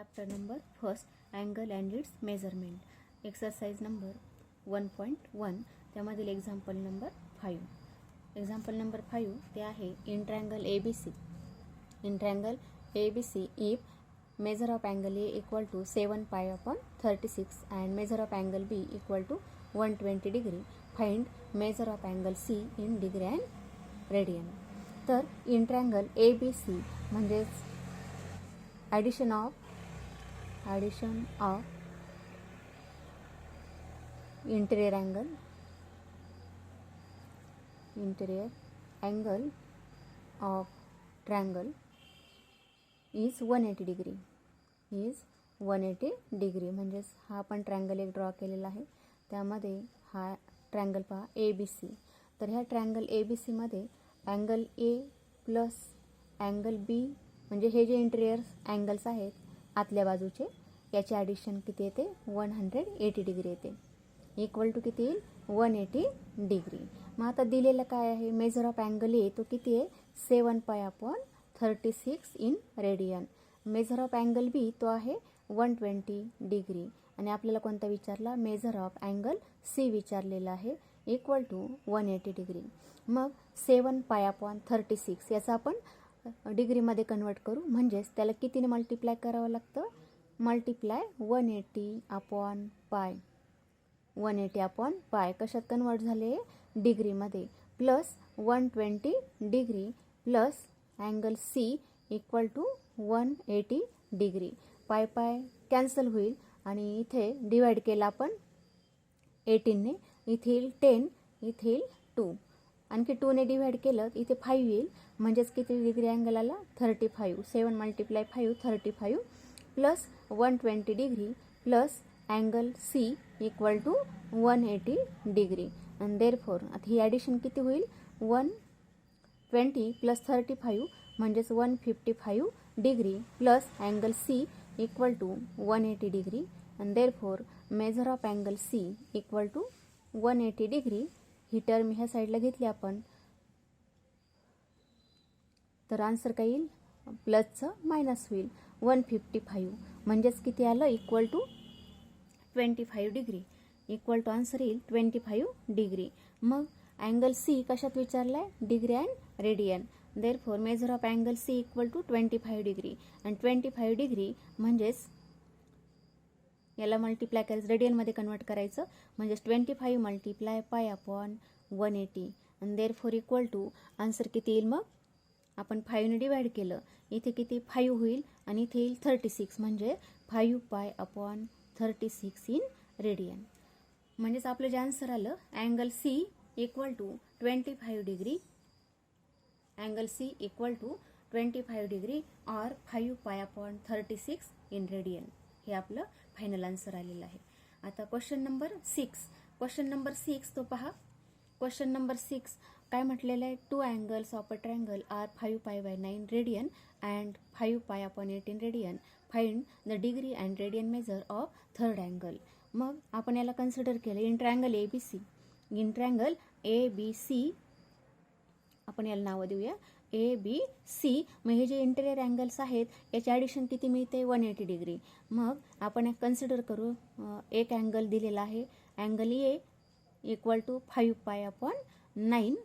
Chapter number first, angle and its measurement. Exercise number 1.1 त्यामधील example number 5. Example number 5 ते आहे in triangle ABC. In triangle ABC, if measure of angle A equal to 7 pi upon 36 and measure of angle B equal to 120 degree, find measure of angle C in degree and radian. तर in triangle ABC म्हणजेच addition of interior angle of triangle is 180 degree. म्हणजेच हा आपण triangle एक draw केलेला आहे, त्यामध्ये हा ट्रायंगल पहा ABC. तर ह्या ट्रायंगल ABC मध्ये angle A plus angle B म्हणजे हे जे इंटेरियर अँगल्स आहेत आतल्या बाजूचे याचे ॲडिशन किती येते 180 डिग्री येते, इक्वल टू किती येईल 180 डिग्री. मग आता दिलेलं काय आहे, मेजर ऑफ अँगल ए तो किती आहे 7 pi upon 36 in radian. Measure of angle B तो आहे 120 डिग्री आणि आपल्याला कोणता विचारला, मेजर ऑफ अँगल सी विचारलेला आहे, इक्वल टू 180 डिग्री. मग 7 पाय अपॉन 36 याचा आपण डिग्रीमध्ये कन्वर्ट करू, म्हणजेच त्याला कितीने मल्टिप्लाय करावं लागतं, मल्टिप्लाय 180 अपॉन पाय. 180 अपॉन पाय कशात कन्वर्ट झाले, डिग्रीमध्ये, plus 120 degree plus angle C equal to 180 degree. Pi pi cancel होईल आणि इथे डिवाइड केला आपण 18ने, इथे येईल 10, इथे येईल 2, आणखी 2ने डिवाइड केलं इथे 5 येईल, म्हणजेच किती डिग्री अँगल आला 35. 7 multiply 5 35 plus 120 degree plus angle C equal to 180 degree. आणि देअरफॉर आता ही ॲडिशन किती होईल 120 प्लस 35 म्हणजेच 155 degree plus angle C equal to 180 degree. आणि therefore measure of angle C equal to 180 degree. ही टर्म ह्या साईडला घेतली आपण तर आन्सर काय येईल, प्लसचं मायनस होईल 155, म्हणजेच किती आलं equal to 25 degree, equal to answer येईल 25 डिग्री. मग अँगल सी कशात विचारला आहे, degree and radian. Therefore measure of angle C equal to 25 degree आणि 25 डिग्री म्हणजेच याला मल्टिप्लाय करायचं, रेडियनमध्ये कन्वर्ट करायचं, म्हणजेच 25 मल्टिप्लाय पाय अपॉन 180 आणि देअरफॉर इक्वल टू आन्सर किती येईल, मग आपण 5ने डिवाइड केलं, इथे किती 5 होईल आणि इथे येईल 36, म्हणजे 5 पाय अपॉन 36 इन रेडियन. म्हणजेच आपलं जे आन्सर आलं angle C equal to 25 degree, angle C equal to 25 degree or 5 pi upon 36 in radian. हे आपलं फायनल आन्सर आलेलं आहे. आता क्वेश्चन नंबर 6 तो पहा. क्वेश्चन नंबर 6 काय म्हटलेलं आहे, 2 angles of a triangle are 5 pi by 9 radian and 5 pi upon 18 radian. Find the degree and radian measure of third angle. मग आपण याला कन्सिडर केलं in triangle ABC. In triangle ABC आपण याला नावं देऊया ABC. मग हे जे इंटेरियर अँगल्स आहेत याचे ॲडिशन किती मिळते 180 डिग्री. मग आपण कन्सिडर करू, एक अँगल दिलेला आहे angle A equal to 5 pi upon 9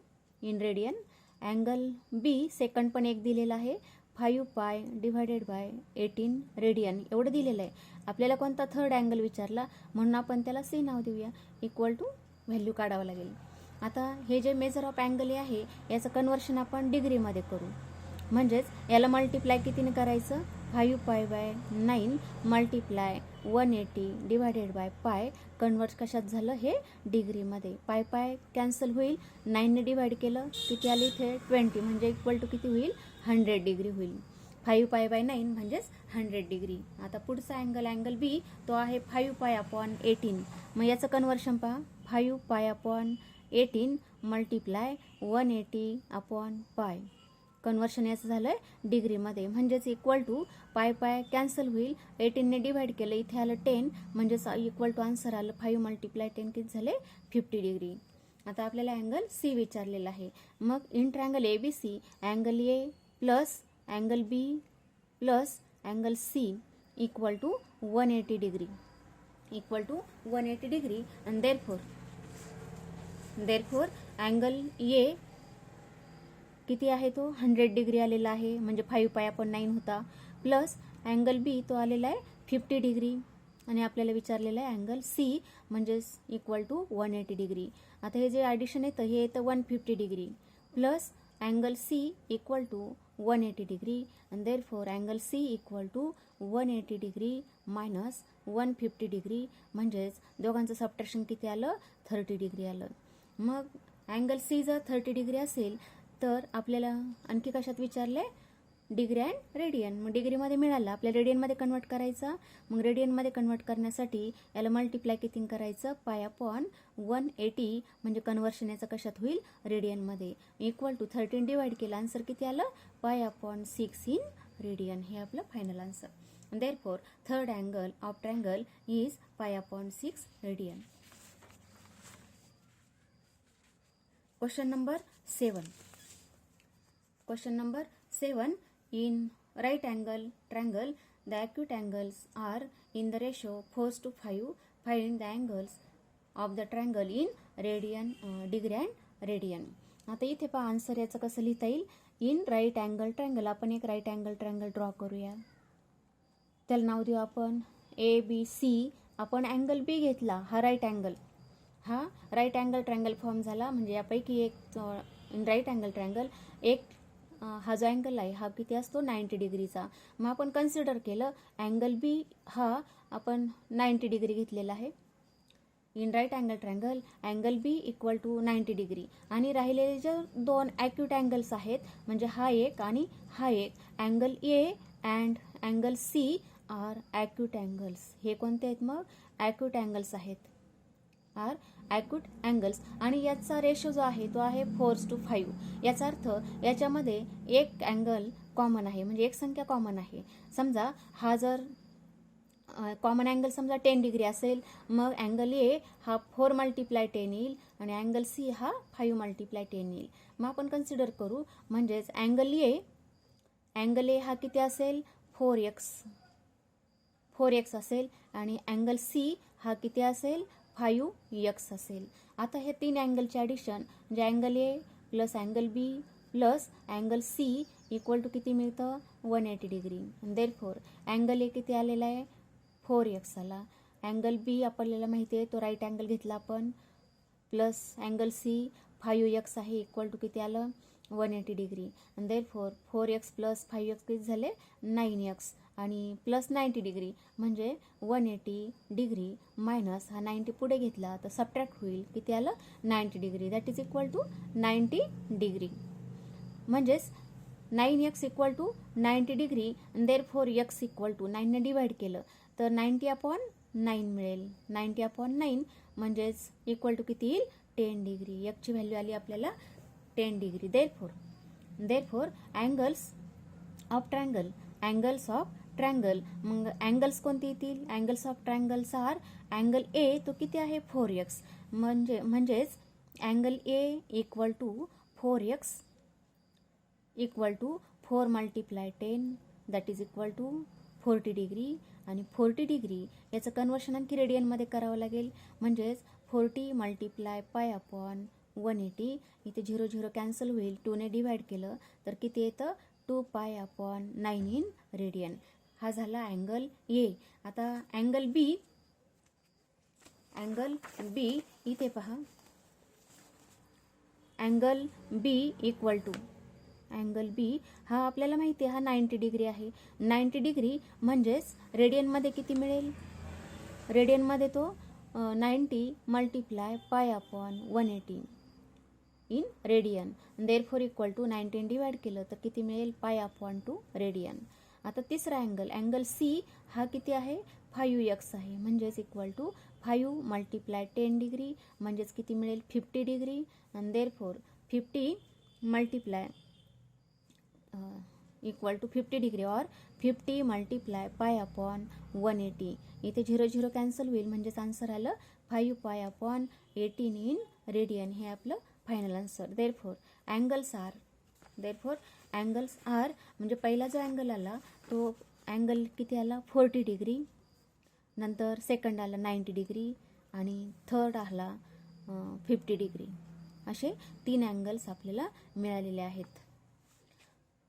in radian. Angle B second पण एक दिलेला आहे 5 पाय डिवायडेड बाय 18 रेडियन एवढं दिलेलं आहे. आपल्याला कोणता थर्ड अँगल विचारला म्हणून आपण त्याला सी नाव देऊया, इक्वल टू व्हॅल्यू काढावं लागेल. आता हे जे मेजर ऑफ अँगल आहे याचं कन्वर्शन आपण डिग्रीमध्ये करू, म्हणजेच याला मल्टिप्लाय कितीने करायचं 5 pi by 9 multiply 180 divided bye पाय. कन्वर्ट कशात झालं हे डिग्रीमध्ये, पाय पाय कॅन्सल होईल, 9ने डिवाइड केलं किती आले इथे 20, म्हणजे इक्वल टू किती होईल 100 डिग्री होईल. 5 पाय बाय 9 म्हणजेच 100 डिग्री. आता पुढचा अँगल बी तो आहे 5 पाय अपॉन 18. मग याचं कन्वर्शन पहा 5 पाय अपॉन 18 मल्टिप्लाय 180 अपॉन पाय. कन्वर्शन याचं झालं आहे डिग्रीमध्ये, म्हणजेच इक्वल टू पाय पाय कॅन्सल होईल, 18ने डिवाइड केलं इथे आलं 10, म्हणजेच इक्वल टू आन्सर आलं 5 मल्टिप्लाय 10 किती झाले 50 डिग्री. आता आपल्याला अँगल सी विचारलेला आहे. मग in triangle ABC angle A plus angle B plus angle C equal to 180 degree, equal to 180 degree. आणि देअरफोर अँगल ए किती आहे तो 100 डिग्री आलेला आहे, म्हणजे 5 पाय आपण 9 होता, प्लस अँगल बी तो आलेला आहे 50 डिग्री, आणि आपल्याला विचारलेलं आहे अँगल सी म्हणजेच इक्वल टू 180 डिग्री. आता हे जे ॲडिशन येतं हे येतं 150 degree plus angle C equal to 180 degree, आणि therefore angle C equal to 180 degree minus 150 degree, म्हणजेच दोघांचं सबट्रॅक्शन किती आलं 30 डिग्री आलं. मग अँगल सी जर 30 डिग्री असेल तर आपल्याला आणखी कशात विचारले डिग्री अँड रेडियन. मग डिग्रीमध्ये मिळाला, आपल्याला रेडियनमध्ये कन्वर्ट करायचा. मग रेडियनमध्ये कन्वर्ट करण्यासाठी याला मल्टिप्लाय किती करायचं पाय अपॉन 180, म्हणजे कन्वर्शन याचं कशात होईल रेडियनमध्ये, इक्वल टू 13 डिवाइड केला, आन्सर किती आलं पाय अपॉन 6 इन रेडियन. हे आपलं final answer. Therefore third angle of triangle is पाय upon 6 radian. Question number 7. Question number 7. In right angle triangle, the acute angles are in the ratio 4:5. Find the angles of the triangle in radian, degree and radian. आता इथे पहा answer याचं कसं लिहिता येईल. In right angle triangle, आपण एक right angle triangle draw करूया. त्याला नाव देऊ आपण ABC. आपण अँगल बी घेतला, हा राईट अँगल, हा राईट अँगल ट्रायंगल फॉर्म झाला. म्हणजे यापैकी एक इन राईट अँगल ट्रायंगल एक हा जो अँगल आहे हा किती असतो 90 डिग्रीचा. मग आपण कन्सिडर केलं अँगल बी हा आपण 90 डिग्री घेतलेला आहे. In right angle triangle angle B equal to 90 degree, आणि राहिलेले जे दोन ॲक्यूट अँगल्स आहेत म्हणजे हा एक आणि हा एक, angle A and angle C are acute angles. हे कोणते आहेत मग ॲक्यूट अँगल्स आहेत, आर ॲक्यूट अँगल्स. आणि याचा रेशो जो आहे तो आहे 4:5. याचा अर्थ याच्यामध्ये एक अँगल कॉमन आहे, म्हणजे एक संख्या कॉमन आहे. समजा हा जर कॉमन अँगल समजा 10 डिग्री असेल, मग अँगल ए हा 4 × 10 येईल आणि अँगल सी हा 5 × 10 येईल. मग आपण कन्सिडर करू, म्हणजेच अँगल ए हा किती असेल 4x असेल, आणि अँगल सी हा किती असेल 5x असेल. आता हे तीन अँगलचे ॲडिशन म्हणजे angle A plus angle B plus angle C equal to किती मिळतं 180 डिग्री. देअरफोर अँगल ए किती आलेला आहे 4x आला. अँगल बी आपल्याला माहिती आहे तो राईट अँगल घेतला आपण, प्लस अँगल सी 5x आहे इक्वल टू किती आलं 180 degree. Therefore 4x plus 5x किती झाले 9x, आणि प्लस 90 डिग्री म्हणजे 180 डिग्री मायनस हा 90 पुढे घेतला तर सबट्रॅक्ट होईल किती आलं 90 degree, that is equal to 90 degree. म्हणजेच 9x equal to 90 degree. Therefore x equal to 9ने डिवाइड केलं तर 90/9 मिळेल. 90/9 म्हणजेच इक्वल टू किती येईल 10 डिग्री. x ची व्हॅल्यू आली आपल्याला 10 degree. Therefore angles of triangle, angles of triangle, मग अँगल्स कोणती येतील angles of triangles are angle A तो किती आहे 4x, म्हणजेच angle A equal to 4x equal to 4 × 10 that is equal to 40 degree. आणि 40 डिग्री याचं कन्वर्शन आणखी रेडियनमध्ये करावं लागेल, म्हणजेच 40 × π/180. इथे 0 0 कॅन्सल होईल, 2ने डिवाइड केलं तर किती येतं 2π/9 इन रेडियन. हा झाला अँगल ए. आता अँगल बी इथे पहा, angle B equal to angle B हा आपल्याला माहिती आहे हा 90 डिग्री आहे. 90 डिग्री म्हणजेच रेडियनमध्ये किती मिळेल, रेडियनमध्ये तो 90 × π/180 in radian. Therefore equal to 19 divide केलं तर किती मिळेल π/2 रेडियन. आता तिसरा अँगल सी हा किती आहे 5x आहे, म्हणजेच इक्वल टू 5 × 10 डिग्री म्हणजेच किती मिळेल 50 डिग्री. आणि देअरफोर 50 × इक्वल टू 50 डिग्री और 50 × π/180. इथे 0 0 कॅन्सल होईल, म्हणजेच आन्सर आलं 5π/18 इन रेडियन. हे आपलं final answer. Therefore angles are म्हणजे पहिला जो अँगल आला तो अँगल किती आला 40 डिग्री, नंतर सेकंड आला 90 डिग्री आणि थर्ड आला 50 डिग्री. असे 3 अँगल्स आपल्याला मिळालेले आहेत.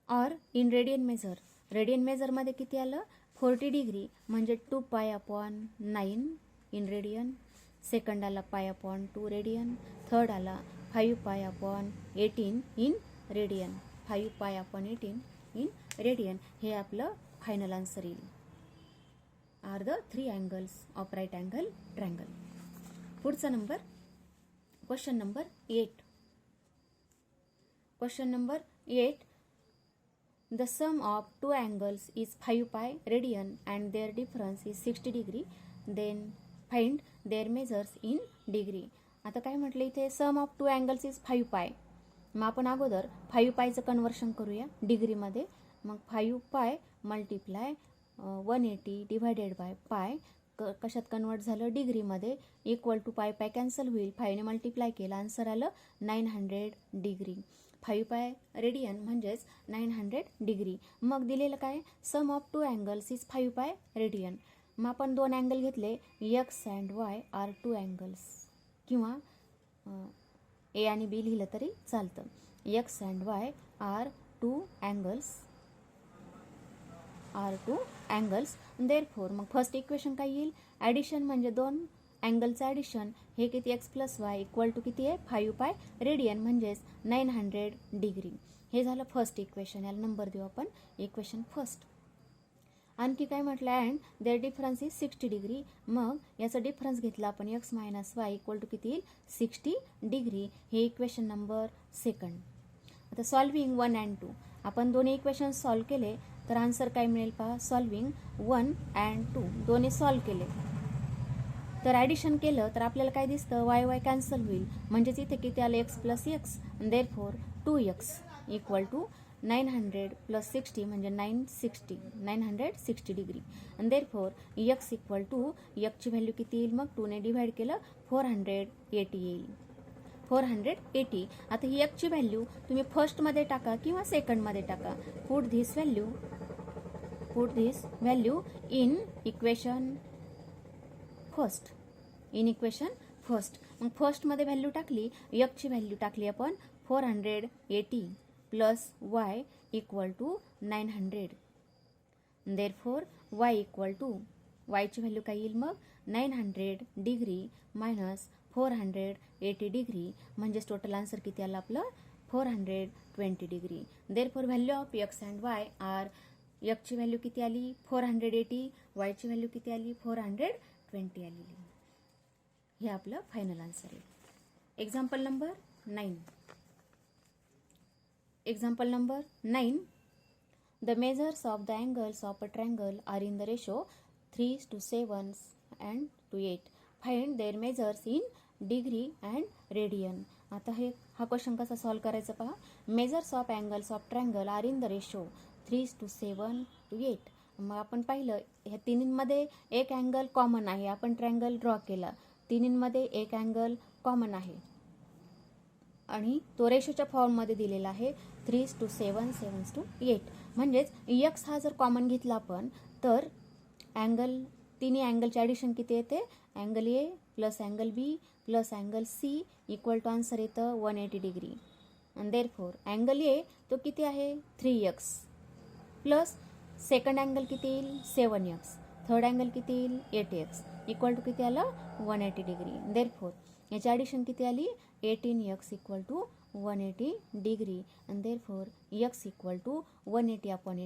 और इन रेडियन मेजर, रेडियन मेजरमध्ये किती आलं 40 डिग्री म्हणजे 2π/9 इन रेडियन, सेकंड आला π/2 रेडियन, थर्ड आला 5π/18 इन रेडियन, 5π/18 इन रेडियन. हे आपलं फायनल आन्सर येईल. Are the 3 angles of right angle triangle. पुढचा number question number 8. Question number 8. The sum of two angles is 5π radian and their difference is 60 degree. Then find their measures in degree. आता काय म्हटलं इथे सम of two angles is 5π. मग आपण अगोदर 5πचं conversion करूया डिग्रीमध्ये. मग 5π मल्टिप्लाय 180 डिवायडेड बाय पाय कशात कन्वर्ट झालं डिग्रीमध्ये, इक्वल टू पाय कॅन्सल होईल, 5ने मल्टिप्लाय केलं, आन्सर आलं 900 डिग्री. 5π रेडियन म्हणजेच 900 डिग्री. मग दिलेलं काय sum of two angles is 5π radian. मग आपण 2 अँगल घेतले, X and Y are 2 angles, किंवा ए आणि बी लिहिलं तरी चालतं. X and Y are 2 angles, therefore मग फर्स्ट इक्वेशन काय येईल ॲडिशन म्हणजे 2 अँगलचं ॲडिशन, हे किती X plus Y equal to किती आहे 5π रेडियन म्हणजेच 900 डिग्री. हे झालं फर्स्ट इक्वेशन. याला नंबर देऊ आपण इक्वेशन फर्स्ट. आणखी काय म्हटलं and their difference is 60 degree. मग याचा डिफरन्स घेतला आपण X minus Y equal to किती येईल 60 डिग्री. हे इक्वेशन नंबर सेकंड. आता सॉल्विंग 1 अँड 2 आपण दोन्ही इक्वेशन सॉल्व केले तर आन्सर काय मिळेल पहा. सॉल्विंग 1 अँड 2 दोन्ही सॉल्व केले तर ॲडिशन केलं तर आपल्याला काय दिसतं वाय वाय कॅन्सल होईल, म्हणजेच इथे किती आलं X plus X, therefore 2x equal to 900 plus 60 म्हणजे 960 डिग्री. आणि देअरफॉर एक्स इक्वल टू एक्सची व्हॅल्यू किती येईल मग 2ने डिव्हाइड केलं 480 येईल. 480. आता ही एक्सची व्हॅल्यू तुम्ही फर्स्टमध्ये टाका किंवा सेकंडमध्ये टाका. Put this value in equation first. मग फर्स्टमध्ये व्हॅल्यू टाकली, एक्सची व्हॅल्यू टाकली आपण 480 plus Y equal to 900. Therefore y equal to वायची व्हॅल्यू काय येईल मग 900 डिग्री मायनस 480 डिग्री म्हणजेच टोटल आन्सर किती आलं आपलं 420 degree. Therefore value of x and Y are, एक्सची व्हॅल्यू किती आली 480, वायची व्हॅल्यू किती आली 420 आलेली. हे आपलं फायनल आन्सर आहे. Example number 9. Example number 9. The measures of the angles of a triangle are in the ratio 3:7 and to 8. Find their measures in degree and radian. आता हा क्वेश्चन कसा सॉल्व करायचा पहा. Measures of angles of triangle are in the ratio 3:7 to 8. मग आपण पाहिलं ह्या तिन्हींमध्ये एक अँगल कॉमन आहे, आपण ट्रायंगल ड्रॉ केला, तिन्हींमध्ये एक अँगल कॉमन आहे आणि तो रेशोच्या फॉर्ममध्ये दिलेला आहे 3:7, 7:8. म्हणजेच एक्स हा जर कॉमन घेतला आपण तर तिन्ही अँगलचे ॲडिशन किती येते angle A plus angle B plus angle C equal to answer येतं 180 डिग्री. आणि देअरफॉर अँगल ए तो किती आहे 3x प्लस सेकंड अँगल किती येईल 7x, थर्ड अँगल किती येईल 8x इक्वल टू किती आलं 180 डिग्री. देअरफॉर याची ॲडिशन किती आली 18x इक्वल टू 180 डिग्री. आणि therefore x equal to 180 upon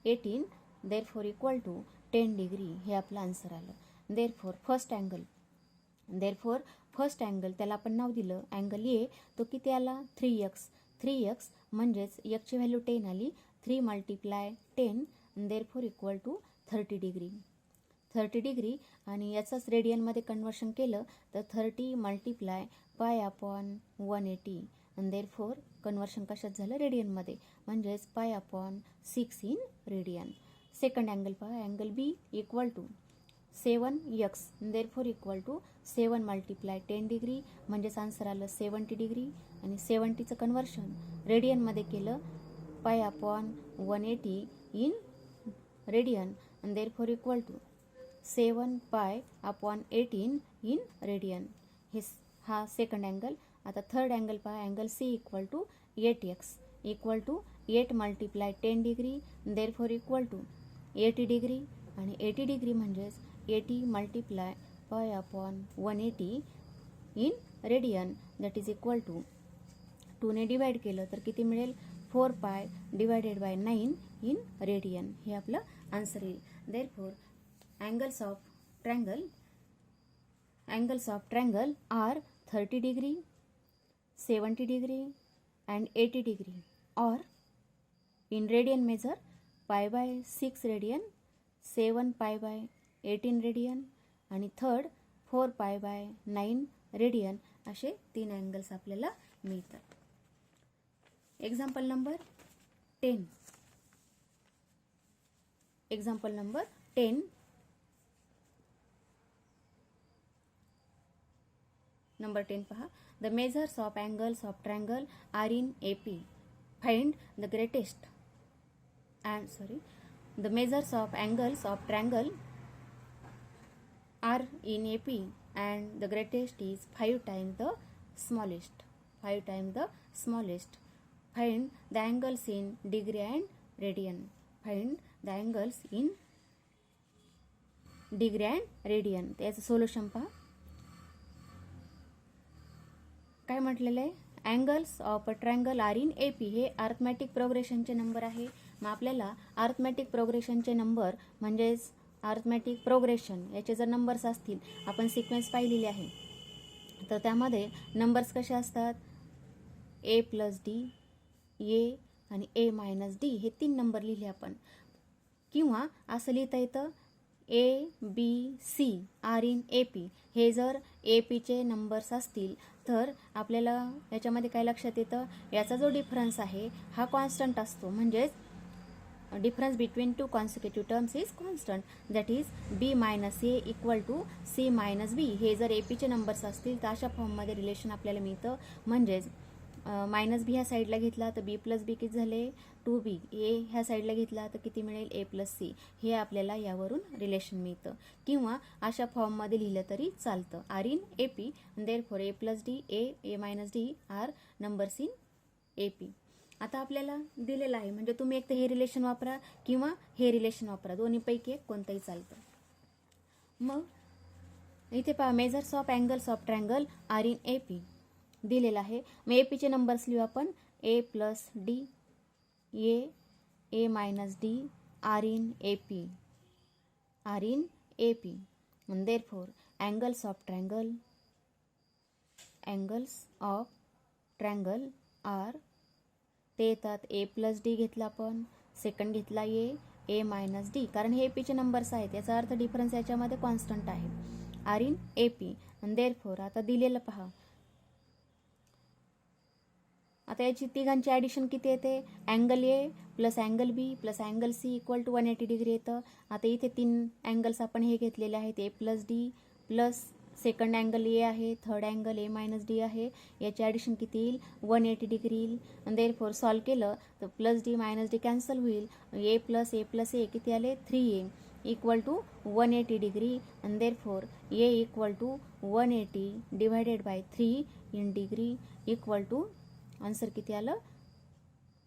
18 therefore equal to 10 degree. हे आपलं आन्सर आलं. देअरफॉर फर्स्ट अँगल त्याला आपण नाव दिलं अँगल ए, तो किती आला 3x म्हणजेच एक्सची व्हॅल्यू 10 आली, 3 multiply 10 therefore equal to 30 degree. आणि याचाच रेडियनमध्ये कन्वर्शन केलं तर 30 मल्टिप्लाय पाय अपॉन 180 आणि देअरफॉर कन्वर्शन कशात झालं रेडियनमध्ये म्हणजेच pi upon 6 in radian. Second angle पहा angle B equal to 7x therefore equal to 7 multiply 10 degree म्हणजेच आन्सर आलं 70 डिग्री. आणि 70चं कन्वर्शन रेडियनमध्ये केलं pi upon 180 in radian and therefore equal to 7 pi upon 18 in radian. हा second angle. आता third angle पहा, angle C equal to 8x equal to 8 multiply 10 degree therefore equal to 80 degree आणि 80 degree म्हणजेच 80 multiply pi upon 180 in radian that is equal to 2ने divide केलं तर किती मिळेल 4 पाय डिवायडेड बाय 9 इन रेडियन. हे आपलं आन्सर येईल. Therefore angles of triangle are 30 degree, 70 degree and 80 degree, or in radian measure pi by 6 radian, 7 pi by 18 radian आणि थर्ड 4 pi by 9 radian असे 3 अँगल्स आपल्याला मिळतात. Example number 10. Example number 10. Number 10 पहा. The measures of angles of triangle are in AP. Find the greatest. The measures of angles of triangle are in AP and the greatest is 5 times the smallest. 5 times the smallest. Find the angles in degree and radian. Find the angles in degree and radian. त्याचं solution पहा. काय म्हटलेलं आहे, angles of a triangle R in AP. हे arithmetic प्रोग्रेशनचे number आहे. मग आपल्याला arithmetic प्रोग्रेशनचे number म्हणजेच अर्थमॅटिक प्रोग्रेशन याचे जर नंबर्स असतील, आपण सिक्वेन्स पाहिलेली आहे, तर त्यामध्ये नंबर्स कसे असतात, A प्लस डी, ए आणि A मायनस डी हे 3 नंबर लिहिले आपण. किंवा असं लिहिता येतं ABC आर इन AP. हे जर APचे नंबर्स असतील तर आपल्याला याच्यामध्ये काय लक्षात येतं, याचा जो डिफरन्स आहे हा कॉन्स्टंट असतो. म्हणजेच difference between 2 consecutive terms is constant. That is B minus A equal to C minus B. हे जर APचे नंबर्स असतील तर अशा फॉर्ममध्ये रिलेशन आपल्याला मिळतं. म्हणजेच मायनस बी ह्या साईडला घेतला तर B प्लस बी किती झाले 2B. ए ह्या साईडला घेतला तर किती मिळेल A प्लस सी. हे आपल्याला यावरून रिलेशन मिळतं. किंवा अशा फॉर्ममध्ये लिहिलं तरी चालतं. Are in AP therefore A plus D, A minus D are numbers in AP. आता आपल्याला दिलेलं आहे म्हणजे तुम्ही एक तर हे रिलेशन वापरा किंवा हे रिलेशन वापरा, दोन्हीपैकी एक कोणतंही चालतं. मग इथे पहा, measures of angles of triangle R in AP दिलेला आहे. मग APचे नंबर्स लिहू आपण. A plus D, A minus D R in AP. R in AP. And therefore angles of triangle are ते येतात A प्लस डी घेतला आपण, सेकंड घेतला ए मायनस डी, कारण हे APचे नंबर्स आहेत याचा अर्थ डिफरन्स याच्यामध्ये कॉन्स्टंट आहे. Are in AP. आणि देअरफॉर आता दिलेलं पहा, आता याची तिघांची ॲडिशन किती येते, angle A plus angle B plus angle C equal to 180 degree येतं. आता इथे 3 अँगल्स आपण हे घेतलेले आहेत, A plus D plus second angle A आहे, third angle A minus D आहे. याची ॲडिशन किती येईल 180 डिग्री येईल. आणि देअरफॉर सॉल्व केलं तर plus D minus D cancel होईल. ए प्लस ए किती आले 3A इक्वल टू 180 डिग्री. आणि therefore A equal to 180 divided by 3 in degree equal to answer किती आलं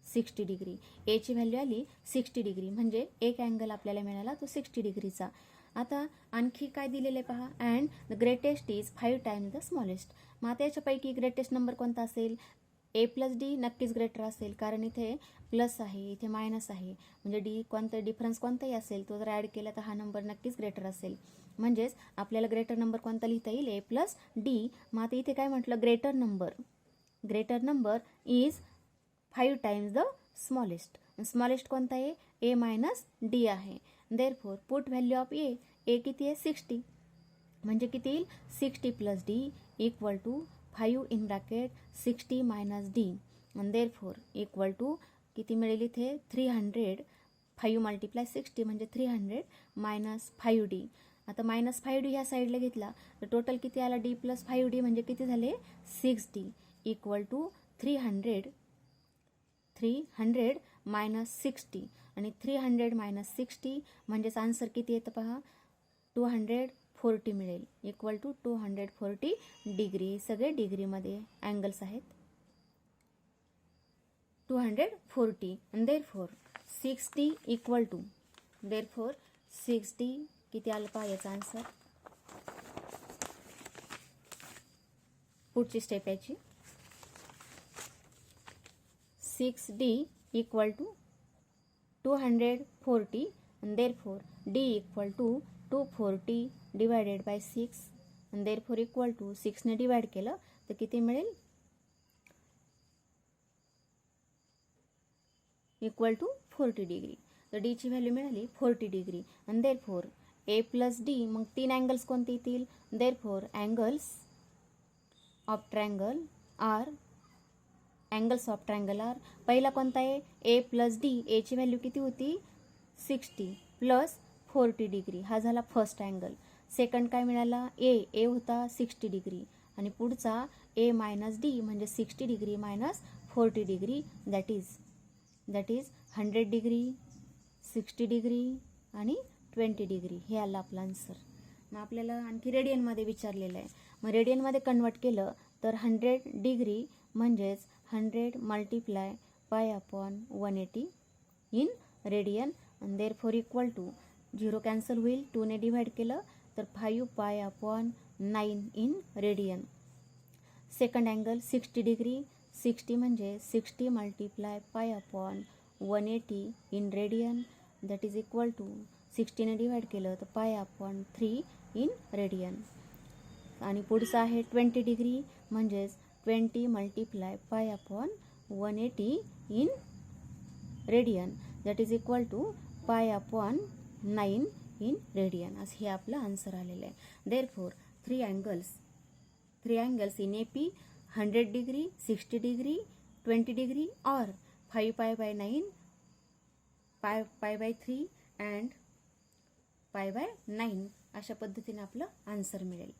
60 डिग्री. एची व्हॅल्यू आली 60 डिग्री म्हणजे एक अँगल आपल्याला मिळाला तो 60 डिग्रीचा. आता आणखी काय दिलेले पहा, and the greatest is 5 times the smallest. मग आता याच्यापैकी ग्रेटेस्ट नंबर कोणता असेल, ए प्लस डी नक्कीच ग्रेटर असेल कारण इथे प्लस आहे इथे मायनस आहे. म्हणजे डी कोणता डिफरन्स कोणताही असेल तो जर ॲड केला तर हा नंबर नक्कीच ग्रेटर असेल. म्हणजेच आपल्याला ग्रेटर नंबर कोणता लिहिता येईल ए प्लस डी. मग आता इथे काय म्हटलं, greater number is 5 times the smallest कोणता आहे ए मायनस डी आहे. Therefore put value of A किती आहे 60 म्हणजे किती येईल 60 प्लस डी equal to 5 in bracket 60 minus D. आणि देअरफॉर इक्वल टू किती मिळेल इथे 300. 5 मल्टिप्लाय 60 म्हणजे 300 मायनस 5D. आता मायनस 5D ह्या साईडला घेतला तर टोटल किती आला डी प्लस 5D म्हणजे किती झाले 6D इक्वल टू 300 मायनस 60 आणि 300 मायनस 60 म्हणजेच आन्सर किती येतं पहा 240 मिळेल इक्वल टू 240 डिग्री. सगळे डिग्रीमध्ये अँगल्स आहेत 240 and therefore 6D equal to therefore 6D किती आलं पहा याचा आन्सर. पुढची स्टेप याची 6D equal to 240 and therefore D equal to 240 divided by 6 and therefore equal to 6 ने डिवाइड केलं तर किती मिळेल इक्वल टू 40 डिग्री. तर डी ची व्हॅल्यू मिळाली 40 डिग्री आणि देअरफोर ए प्लस डी. मग 3 अँगल्स कोणते येतील therefore angles of triangle are पहिला कोणता आहे ए प्लस डी. ए ची व्हॅल्यू किती होती 60 प्लस 40 डिग्री हा झाला फर्स्ट अँगल. सेकंड काय मिळाला ए होता 60 डिग्री आणि पुढचा ए मायनस डी म्हणजे 60 degree minus 40 degree that is 100 degree 60 degree आणि 20 डिग्री हे आलं आपलं आन्सर. मग आपल्याला आणखी रेडियनमध्ये विचारलेलं आहे. मग रेडियनमध्ये कन्वर्ट केलं तर 100 डिग्री म्हणजेच 100 multiply pi upon 180 in radian आणि देअरफॉर इक्वल टू 0 कॅन्सल होईल 2 ने डिवाइड केलं तर 5 pi upon 9 in radian. Second angle 60 degree 60 म्हणजे 60 multiply pi upon 180 in radian that is equal to 60 ने डिवाइड केलं तर पाय अपॉन 3 इन रेडियन. आणि पुढचं आहे 20 डिग्री म्हणजेच 20 multiply pi upon 180 in radian that is equal to pi upon 9 in radian. असं हे आपलं आन्सर आलेलं आहे. Therefore 3 angles in AP 100 degree 60 degree 20 degree और 5 pi by 9 pi by 3 and पाय बाय 9 अशा पद्धतीने आपलं आन्सर मिळेल.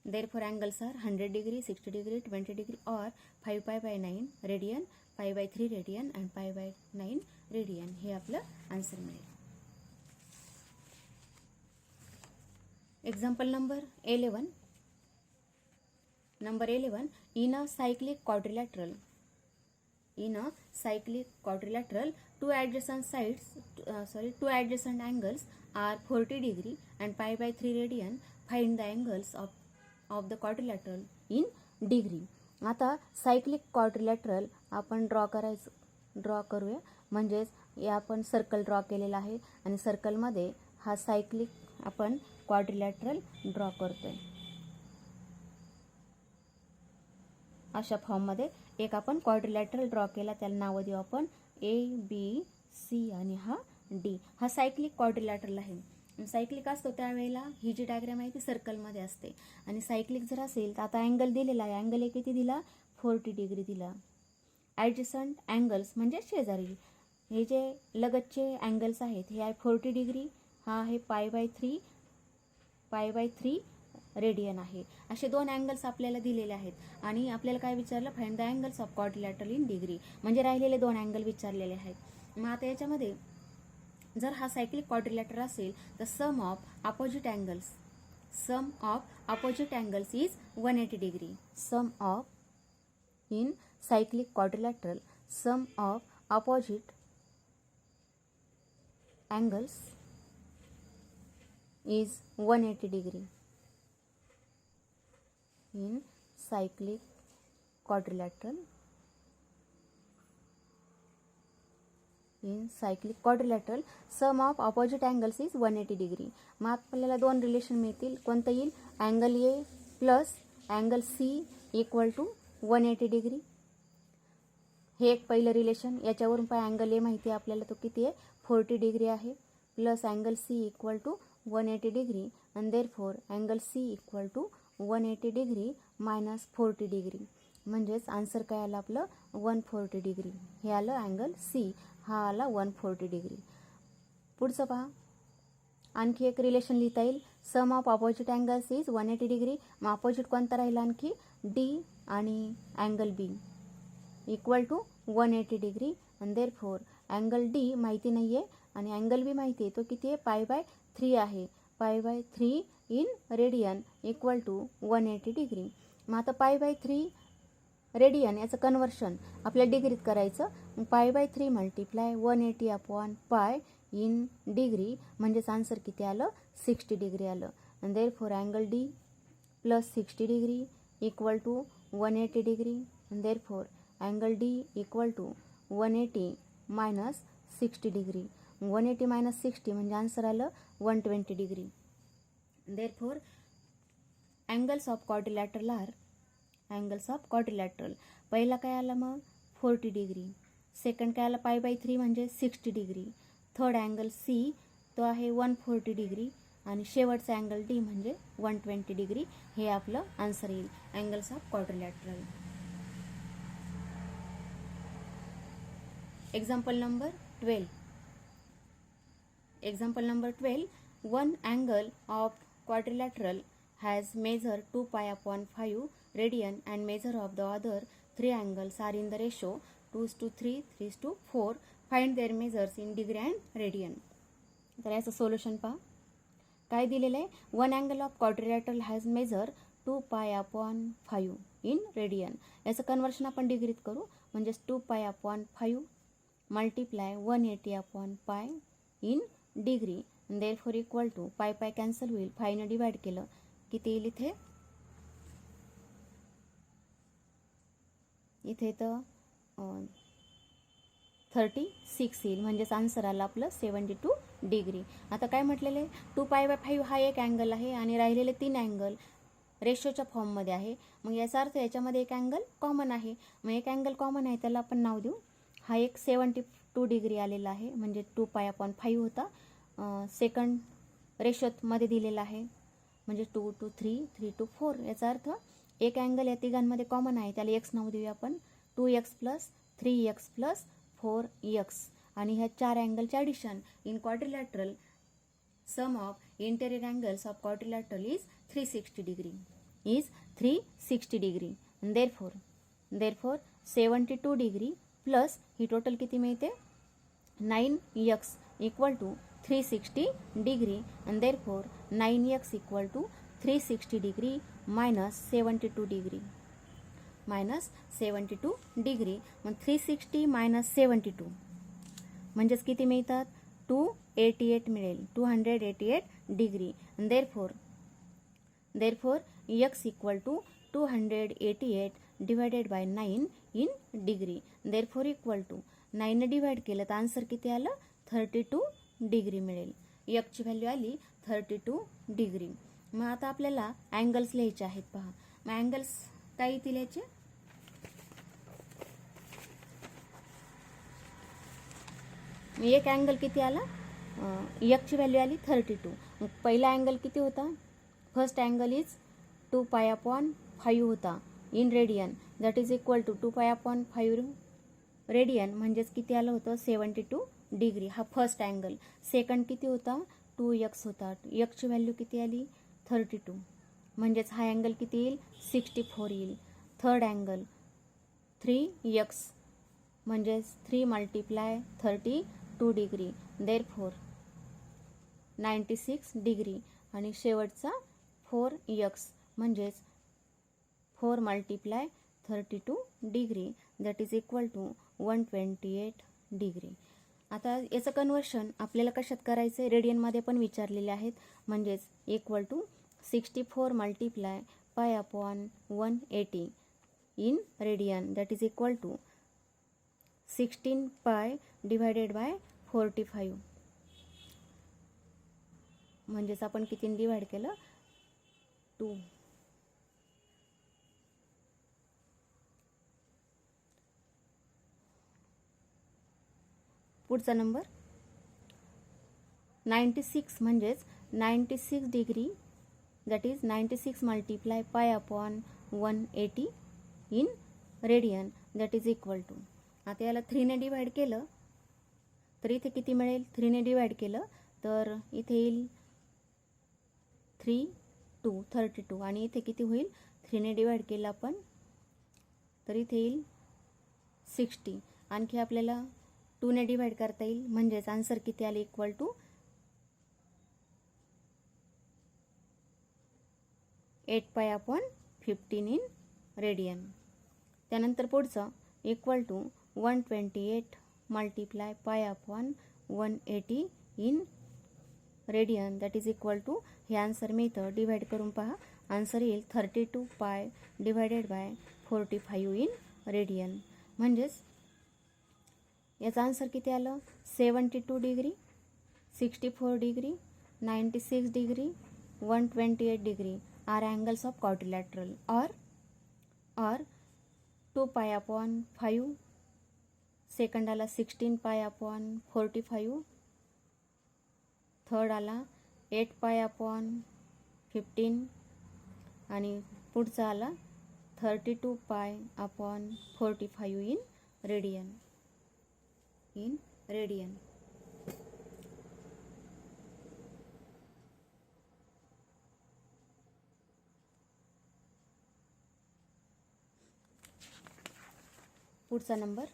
Therefore angles are 100 degree 60 degree 20 degree और 5 pi by 9 radian 5 by 3 radian and 5 by 9 radian हे आपलं आन्सर मिळेल. Example number 11. In a cyclic quadrilateral, two adjacent angles are 40 degree and pi by 3 radian. Find the angles of the quadrilateral in degree. आता cyclic quadrilateral आपण draw करूया. म्हणजेच या आपण circle draw केलेला आहे आणि सर्कलमध्ये हा सायक्लिक आपण क्वाड्रिलॅटरल ड्रॉ करतोय. अशा फॉर्ममध्ये एक आपण क्वाड्रिलॅटरल ड्रॉ केला त्याला नाव देऊ आपण ABC आणि हा D. हा सायक्लिक क्वाड्रिलॅटरल आहे. सायक्लिक असतो त्यावेळेला ही जी डायग्राम आहे ती सर्कलमध्ये असते आणि सायक्लिक जर असेल तर आता अँगल दिलेला आहे. अँगल किती दिला 40 डिग्री दिला. ॲडजसंट अँगल्स म्हणजे शेजारी हे जे लगतचे अँगल्स आहेत हे आहे 40 डिग्री हा आहे पाय बाय 3 रेडियन आहे. असे 2 अँगल्स आपल्याला दिलेले आहेत आणि आपल्याला काय विचारलं find the angles of quadrilateral in degree म्हणजे राहिलेले 2 अँगल विचारलेले आहेत. मग आता याच्यामध्ये जर हा सायक्लिक क्वाड्रिलॅटर असेल तर sum of opposite angles is 180 degree. Sum of in cyclic quadrilateral sum of opposite angles is 180 degree. in cyclic quadrilateral sum of opposite angles is 180 degree. मग आपल्याला 2 रिलेशन मिळतील. कोणतं येईल angle A plus angle C equal to 180 degree. हे एक पहिलं relation. याच्यावरून पाय अँगल ए माहिती आहे आपल्याला तो किती आहे 40 डिग्री आहे plus angle C equal to 180 degree and therefore angle C equal to 180 degree minus 40 degree म्हणजेच आन्सर काय आलं आपलं 140 डिग्री. हे आलं अँगल सी हा आला 140 डिग्री. पुढचं पहा आणखी एक रिलेशन लिहिता येईल. Sum of opposite angles is 180 degree. मग अपोजिट कोणता राहिला आणखी डी आणि angle B equal to 180 degree and therefore angle D माहिती नाही आहे आणि अँगल बी माहिती आहे, तो किती आहे, π/3 आहे. π/3 in radian equal to 180 degree. मग आता π/3 रेडियन याचं कन्वर्शन आपल्या डिग्रीत करायचं. मग π/3 multiply 180 upon pi in degree, म्हणजेच आन्सर किती आलं, 60 डिग्री आलं. आणि therefore angle D plus 60 degree equal to 180 degree. आणि therefore angle D equal to 180 minus 60 degree. 180 minus 60 म्हणजे आन्सर आलं 120 degree. Therefore angles of quadrilateral are, angles of quadrilateral, पहिला काय आला मग 40 डिग्री, सेकंड काय आला π/3 म्हणजे 60 डिग्री, थर्ड अँगल सी तो आहे 140 डिग्री आणि शेवटचा अँगल डी म्हणजे 120 डिग्री. हे आपलं आन्सर येईल angles of quadrilateral. Example number 12. Example number 12. One angle of quadrilateral has measure 2 pi upon 5 radian and measure of the other three angles are in the ratio 2:3, 3:4. Find their measures in degree and radian. तर याचं solution पहा. काय दिलेलं आहे, one angle of quadrilateral has measure 2 pi upon 5 in radian. याचं conversion आपण डिग्रीत करू, म्हणजेच 2 pi upon 5 multiply 180 upon pi in degree. Therefore equal to pi cancel होईल, 5 ने डिवाइड केलं किती येईल, इथे तर 36 येईल, म्हणजेच आन्सर आला आपलं 72 डिग्री. आता काय म्हटलेलं आहे, 2 π/5 हा एक अँगल आहे आणि राहिलेले 3 अँगल रेशोच्या फॉर्ममध्ये आहे. मग याचा अर्थ याच्यामध्ये एक अँगल कॉमन आहे. मग एक अँगल कॉमन आहे त्याला आपण नाव देऊ. हा एक 72 डिग्री आलेला आहे, म्हणजे 2 π/5 होता. सेकंड रेशोमध्ये दिलेला आहे, म्हणजे 2 to 3, 3 to 4. याचा अर्थ एक अँगल या तिघांमध्ये कॉमन आहे, त्याला एक्स नाव देऊया आपण. 2x plus 3x plus 4x. आणि ह्या 4 अँगलचे addition in quadrilateral sum of interior angles of quadrilateral is 360 degree. Therefore 72 degree plus ही टोटल किती मिळते, 9x इक्वल टू 360 डिग्री. आणि therefore 9x equal to 360 degree minus 72 degree, मग 360 minus 72 म्हणजेच किती मिळतात, 288 मिळेल, 288 degree. Therefore x equal to 288 divided by 9 in degree. Therefore equal to 9 ने डिवाइड केलं तर आन्सर किती आलं, 32 डिग्री मिळेल. ची व्हॅल्यू आली 32 डिग्री. मग आता आपल्याला अँगल्स लिहायचे आहेत. पहा, मग अँगल्स काय येतील याचे, एक अँगल किती आला, ची व्हॅल्यू आली 32. मग पहिला अँगल किती होता, फर्स्ट अँगल इज 2 π/5 होता in radian, that is equal to 2 π/5 radian, म्हणजेच किती आलं होतं 72 डिग्री. हा फर्स्ट अँगल. सेकंड किती होता, 2x होता, ची व्हॅल्यू किती आली 32, म्हणजेच हा अँगल किती येईल 64 येईल. थर्ड अँगल 3x म्हणजेच 3 मल्टिप्लाय 32 डिग्री, देअरफॉर 96 डिग्री. आणि शेवटचा 4x म्हणजेच 4 multiply 32 degree, that is equal to 128 degree. आता याचं कन्वर्शन आपल्याला कशात करायचं आहे, रेडियनमध्ये पण विचारलेले आहेत, म्हणजेच equal to 64 multiply pi upon 180 in radian, that is equal to 16 pi divided by 45. म्हणजेच आपण कितीने डिवाइड केलं, 2. पुढचा नंबर 96 म्हणजेच 96 degree, that is 96 multiply pi upon 180 in radian, that is equal to. आता याला 3 ने डिवाइड केलं तर इथे किती मिळेल, 3 ने डिवाइड केलं तर इथे येईल 3 2 32 आणि इथे किती होईल, 3 ने डिवाइड केलं आपण तर इथे येईल 60. आणखी आपल्याला 2ने डिवाइड करता येईल, म्हणजेच आन्सर किती आले equal to 8 pi upon 15 in radian. त्यानंतर पुढचं equal to 128 multiply pi upon 180 in radian that is equal to, हे आन्सर मिळतं. डिवाइड करून पहा, आन्सर येईल 32 पाय डिवायडेड बाय 45 इन रेडियन. म्हणजेच याचा आन्सर किती आलं, 72 degree, 64 degree, 96 degree, 128 degree are angles of quadrilateral. और 2 पाय अपॉन 5, सेकंड आला 16 पाय अपॉन 45, थर्ड आला 8 पाय अपॉन 15 आणि पुढचा आला 32 पाय अपॉन 45 इन रेडियन. पुढचा नंबर